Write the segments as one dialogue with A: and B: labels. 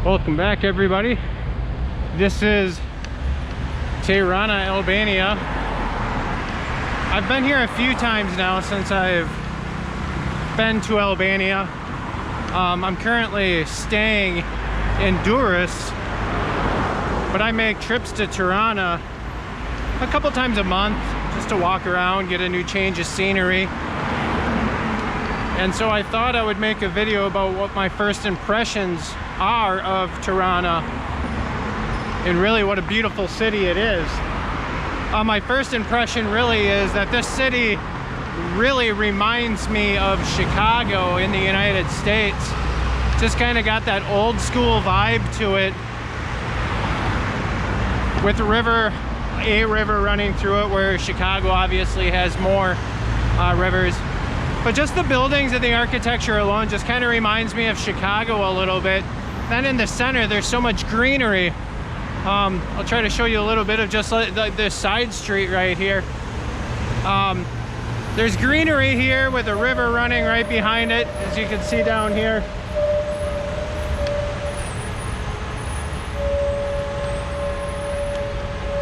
A: Welcome back, everybody. This is Tirana, Albania. I've been here a few times now since I've been to Albania. I'm currently staying in Durrës, but I make trips to Tirana a couple times a month just to walk around, get a new change of scenery. And so I thought I would make a video about what my first impressions are of Tirana and really what a beautiful city it is. My first impression really is that this city really reminds me of Chicago in the United States. Just kind of got that old school vibe to it, with a river running through it, where Chicago obviously has more rivers. But just the buildings and the architecture alone just kind of reminds me of Chicago a little bit. Then in the center, there's so much greenery. I'll try to show you a little bit of just like this side street right here. There's greenery here with a river running right behind it, as you can see down here.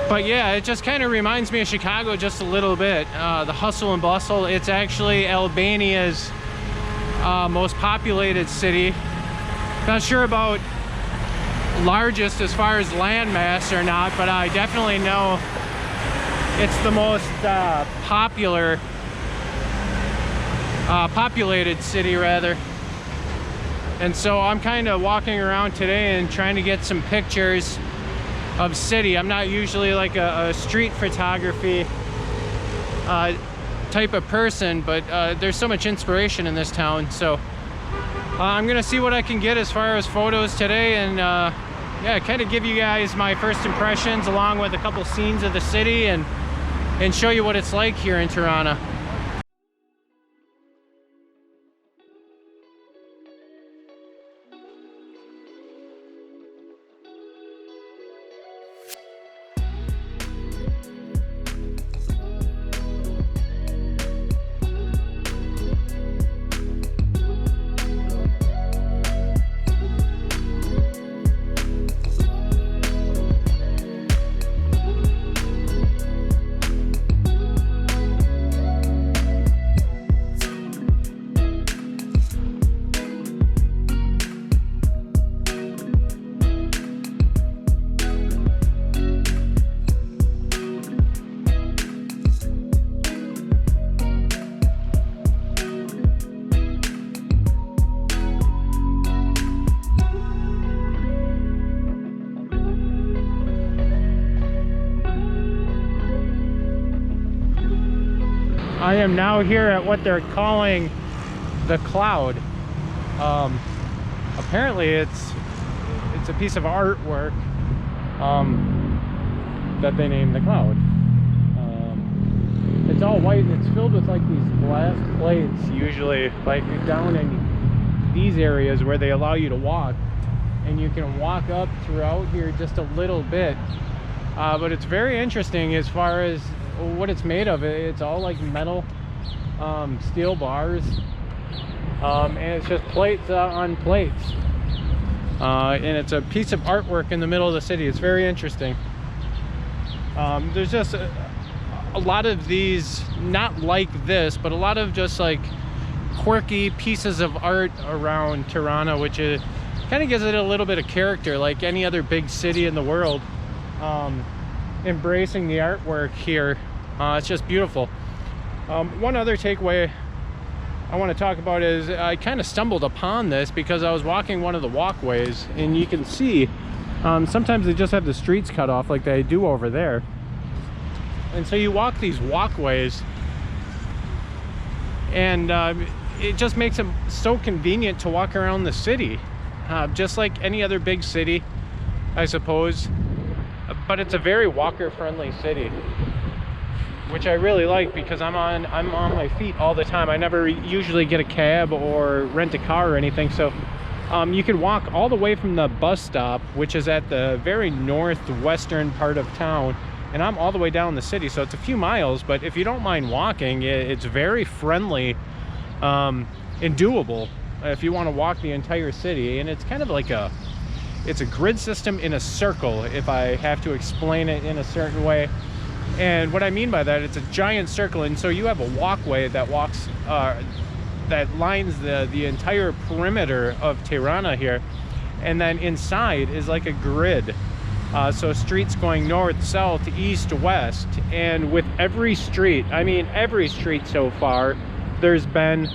A: But yeah, it just kind of reminds me of Chicago just a little bit. The hustle and bustle. It's actually Albania's most populated city. Not sure about largest as far as land mass or not, but I definitely know it's the most populated city rather. And so I'm kind of walking around today and trying to get some pictures of city. I'm not usually like a street photography type of person, but there's so much inspiration in this town. So I'm gonna see what I can get as far as photos today, and yeah, kind of give you guys my first impressions along with a couple scenes of the city and show you what it's like here in Tirana. I am now here at what they're calling the Cloud. Apparently it's a piece of artwork that they named the Cloud. It's all white and it's filled with like these glass plates, usually like down in these areas where they allow you to walk, and you can walk up throughout here just a little bit. But it's very interesting as far as what it's made of. It's all like metal, steel bars, and it's just plates on plates, and it's a piece of artwork in the middle of the city. It's very interesting. There's just a lot of these, not like this, but a lot of just like quirky pieces of art around Tirana, which kind of gives it a little bit of character, like any other big city in the world. Embracing the artwork here. It's just beautiful. One other takeaway I want to talk about is I kind of stumbled upon this because I was walking one of the walkways, and you can see sometimes they just have the streets cut off like they do over there. And so you walk these walkways, and it just makes it so convenient to walk around the city, just like any other big city, I suppose. But it's a very walker-friendly city, which I really like because I'm on my feet all the time. I never usually get a cab or rent a car or anything. So you can walk all the way from the bus stop, which is at the very northwestern part of town, and I'm all the way down the city. So it's a few miles, but if you don't mind walking, it's very friendly and doable if you want to walk the entire city. And it's kind of like It's a grid system in a circle, if I have to explain it in a certain way. And what I mean by that, it's a giant circle, and so you have a walkway that that lines the entire perimeter of Tirana here, and then inside is like a grid. So streets going north, south, east, west, and with every street, I mean every street so far, there's been,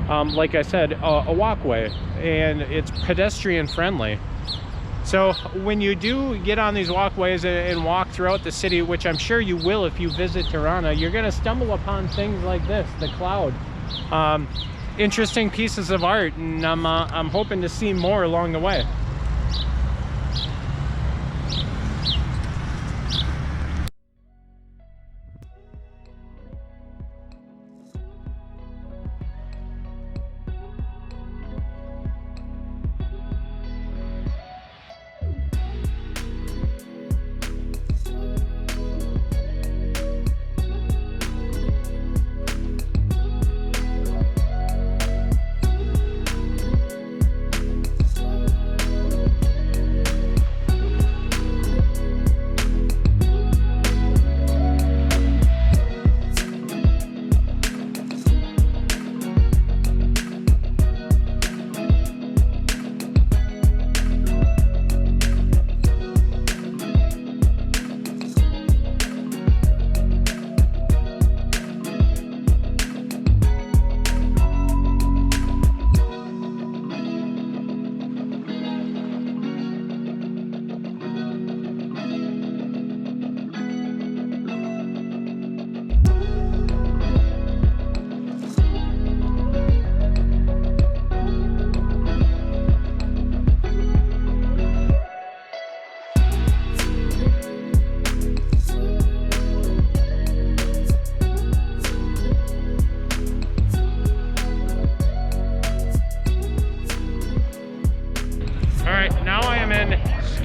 A: like I said, a walkway, and it's pedestrian friendly. So when you do get on these walkways and walk throughout the city, which I'm sure you will if you visit Tirana, you're going to stumble upon things like this, the cloud. Interesting pieces of art, and I'm hoping to see more along the way.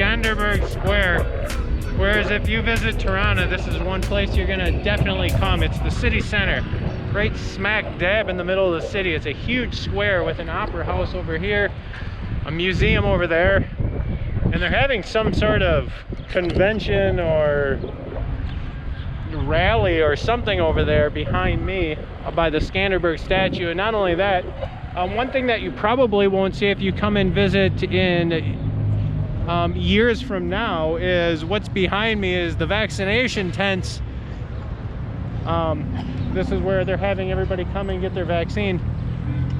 A: Skanderbeg Square, whereas if you visit Tirana, this is one place you're gonna definitely come. It's the city center, right smack dab in the middle of the city. It's a huge square with an opera house over here, a museum over there, and they're having some sort of convention or rally or something over there behind me by the Skanderbeg statue. And not only that, one thing that you probably won't see if you come and visit in years from now is what's behind me is the vaccination tents. This is where they're having everybody come and get their vaccine.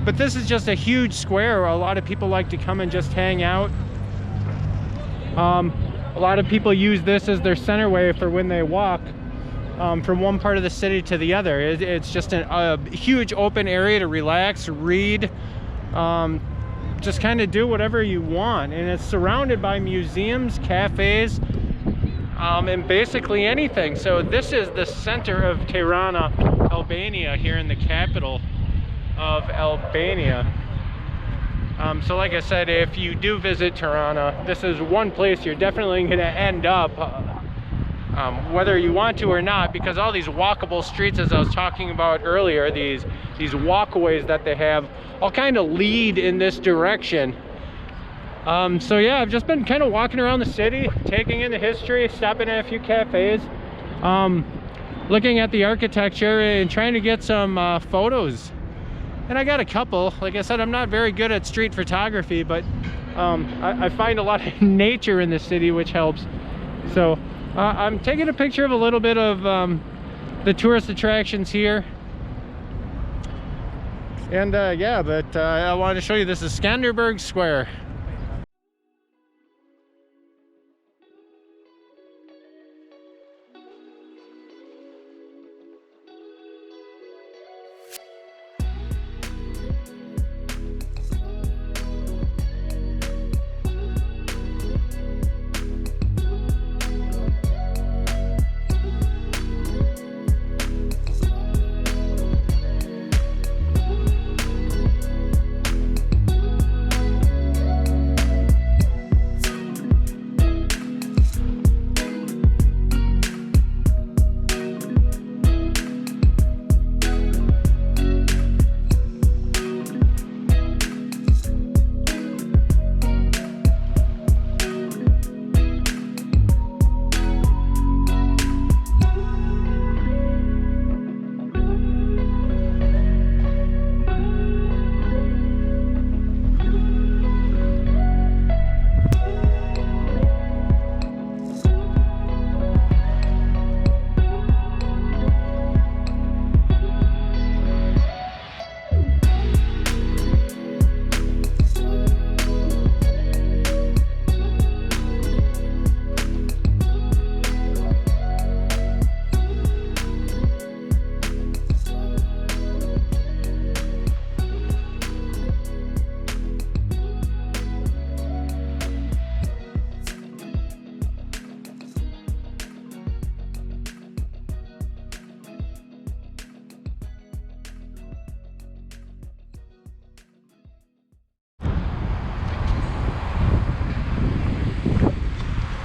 A: But this is just a huge square where a lot of people like to come and just hang out. A lot of people use this as their centerway for when they walk from one part of the city to the other. It's just a huge open area to relax, read, just kind of do whatever you want, and it's surrounded by museums, cafes, and basically anything. So this is the center of Tirana, Albania, here in the capital of Albania. So like I said, if you do visit Tirana, this is one place you're definitely going to end up, whether you want to or not, because all these walkable streets, as I was talking about earlier, these walkways that they have, all kind of lead in this direction. So yeah, I've just been kind of walking around the city, taking in the history, stopping at a few cafes, looking at the architecture and trying to get some photos. And I got a couple. Like I said, I'm not very good at street photography, but I find a lot of nature in the city, which helps. So I'm taking a picture of a little bit of the tourist attractions here. And yeah, but I wanted to show you, this is Skanderbeg Square.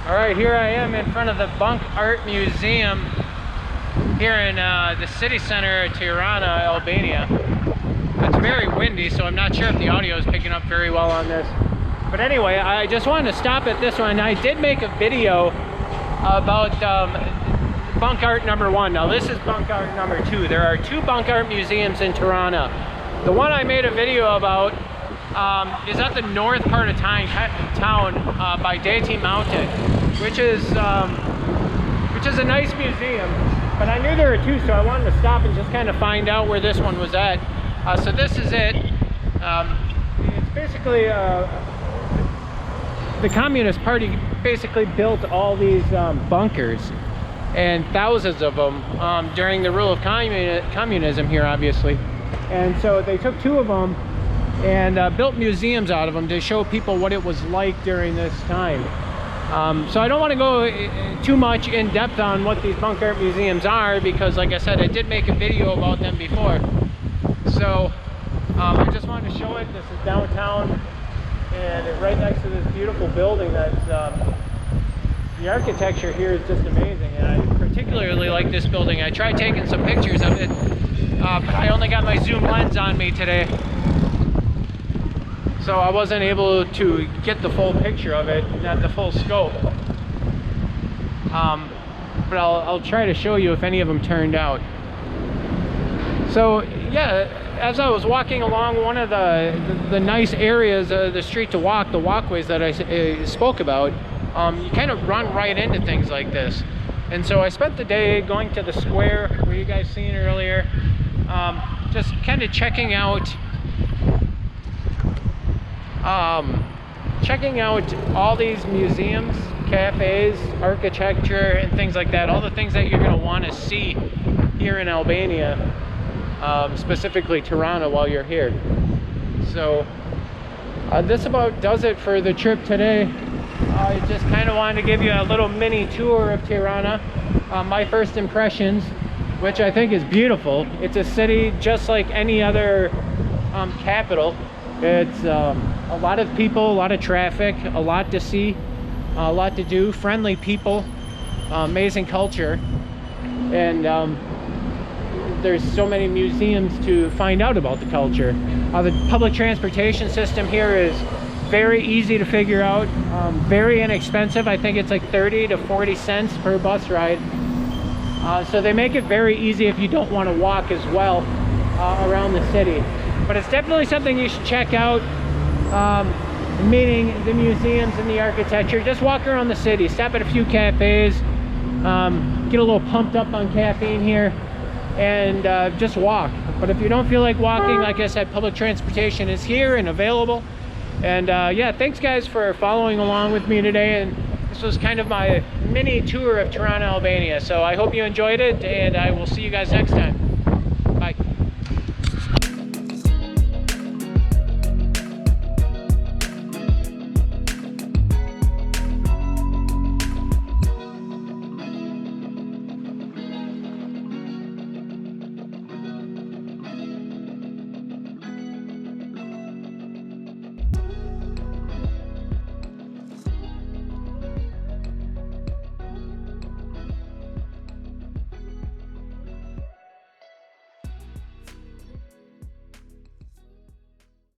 A: All right, here I am in front of the Bunk'Art Museum here in the city center of Tirana, Albania. It's very windy, so I'm not sure if the audio is picking up very well on this. But anyway, I just wanted to stop at this one. I did make a video about Bunk'Art #1. Now this is Bunk'Art #2. There are 2 Bunk'Art museums in Tirana. The one I made a video about is at the north part of town by Dati Mountain, which is a nice museum. But I knew there were 2, so I wanted to stop and just kind of find out where this one was at. So this is it. It's basically the Communist Party basically built all these bunkers, and thousands of them during the rule of communism here, obviously. And so they took 2 of them and built museums out of them to show people what it was like during this time. So I don't want to go too much in depth on what these Bunk'Art museums are, because like I said, I did make a video about them before. So I just wanted to show it. This is downtown, and it's right next to this beautiful building that's the architecture here is just amazing, and I particularly like this building. I tried taking some pictures of it, but I only got my zoom lens on me today, so I wasn't able to get the full picture of it, not the full scope. But I'll try to show you if any of them turned out. So yeah, as I was walking along one of the nice areas of the street to walk, the walkways that I spoke about, you kind of run right into things like this. And so I spent the day going to the square where you guys seen earlier, just kind of checking out all these museums, cafes, architecture, and things like that. All the things that you're going to want to see here in Albania, specifically Tirana, while you're here. So this about does it for the trip today. I just kind of wanted to give you a little mini tour of Tirana, my first impressions, which I think is beautiful. It's a city just like any other capital. It's a lot of people, a lot of traffic, a lot to see, a lot to do, friendly people, amazing culture, and there's so many museums to find out about the culture. The public transportation system here is very easy to figure out, very inexpensive. I think it's like 30 to 40 cents per bus ride. So they make it very easy if you don't want to walk as well around the city. But it's definitely something you should check out, meaning the museums and the architecture. Just walk around the city, stop at a few cafes, get a little pumped up on caffeine here, and just walk. But if you don't feel like walking, like I said, public transportation is here and available. And yeah, thanks guys for following along with me today, and this was kind of my mini tour of Tirana, Albania. So I hope you enjoyed it, and I will see you guys next time.